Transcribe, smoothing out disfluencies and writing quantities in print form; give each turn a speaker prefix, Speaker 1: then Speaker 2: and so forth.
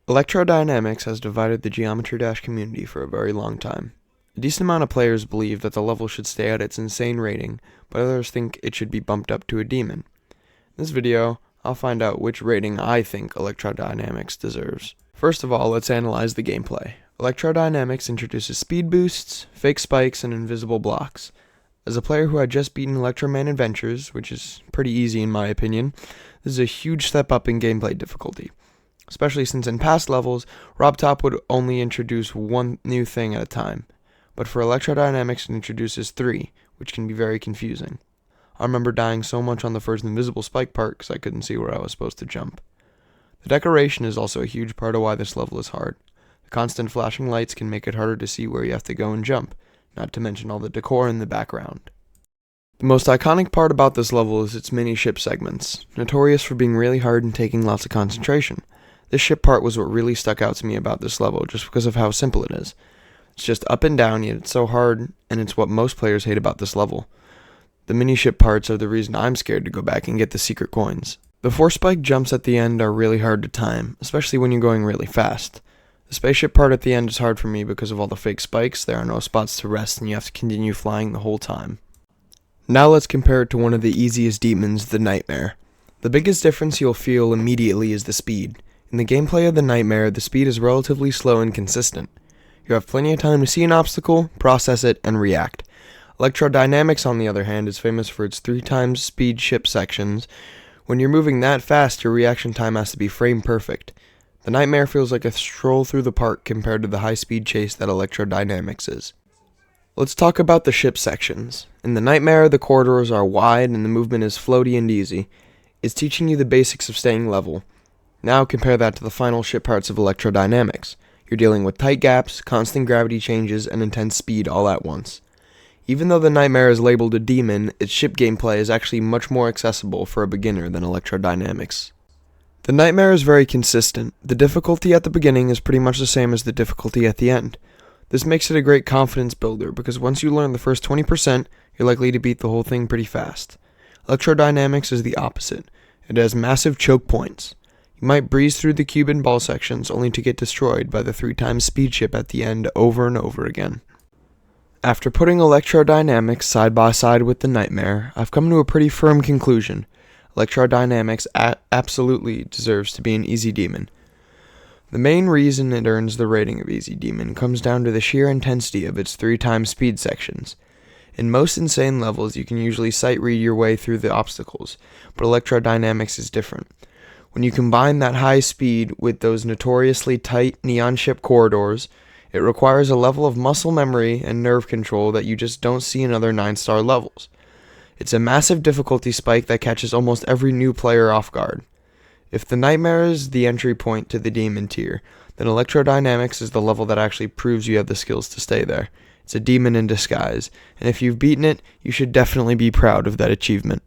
Speaker 1: Electrodynamics has divided the Geometry Dash community for a very long time. A decent amount of players believe that the level should stay at its insane rating, but others think it should be bumped up to a demon. In this video, I'll find out which rating I think Electrodynamix deserves. First of all, let's analyze the gameplay. Electrodynamix introduces speed boosts, fake spikes, and invisible blocks. As a player who had just beaten Electroman Adventures, which is pretty easy in my opinion, this is a huge step up in gameplay difficulty. Especially since in past levels, Rob Top would only introduce one new thing at a time, but for Electrodynamix it introduces 3, which can be very confusing. I remember dying so much on the first invisible spike part because I couldn't see where I was supposed to jump. The decoration is also a huge part of why this level is hard. The constant flashing lights can make it harder to see where you have to go and jump, not to mention all the decor in the background. The most iconic part about this level is its mini ship segments, notorious for being really hard and taking lots of concentration. This ship part was what really stuck out to me about this level, just because of how simple it is. It's just up and down, yet it's so hard, and it's what most players hate about this level. The mini ship parts are the reason I'm scared to go back and get the secret coins. The 4 spike jumps at the end are really hard to time, especially when you're going really fast. The spaceship part at the end is hard for me because of all the fake spikes, there are no spots to rest, and you have to continue flying the whole time. Now let's compare it to one of the easiest demons, the Nightmare. The biggest difference you'll feel immediately is the speed. In the gameplay of the Nightmare, the speed is relatively slow and consistent. You have plenty of time to see an obstacle, process it, and react. Electrodynamix, on the other hand, is famous for its 3 times speed ship sections. When you're moving that fast, your reaction time has to be frame perfect. The Nightmare feels like a stroll through the park compared to the high-speed chase that Electrodynamix is. Let's talk about the ship sections. In the Nightmare, the corridors are wide and the movement is floaty and easy. It's teaching you the basics of staying level. Now compare that to the final ship parts of Electrodynamix. You're dealing with tight gaps, constant gravity changes, and intense speed all at once. Even though the Nightmare is labeled a demon, its ship gameplay is actually much more accessible for a beginner than Electrodynamix. The Nightmare is very consistent. The difficulty at the beginning is pretty much the same as the difficulty at the end. This makes it a great confidence builder because once you learn the first 20%, you're likely to beat the whole thing pretty fast. Electrodynamix is the opposite. It has massive choke points. You might breeze through the cube and ball sections only to get destroyed by the 3 times speed ship at the end over and over again. After putting Electrodynamix side by side with the Nightmare, I've come to a pretty firm conclusion. Electrodynamix absolutely deserves to be an easy demon. The main reason it earns the rating of easy demon comes down to the sheer intensity of its 3 times speed sections. In most insane levels, you can usually sight read your way through the obstacles, but Electrodynamix is different. When you combine that high speed with those notoriously tight neon ship corridors, it requires a level of muscle memory and nerve control that you just don't see in other 9-star levels. It's a massive difficulty spike that catches almost every new player off guard. If the Nightmare is the entry point to the demon tier, then Electrodynamix is the level that actually proves you have the skills to stay there. It's a demon in disguise, and if you've beaten it, you should definitely be proud of that achievement.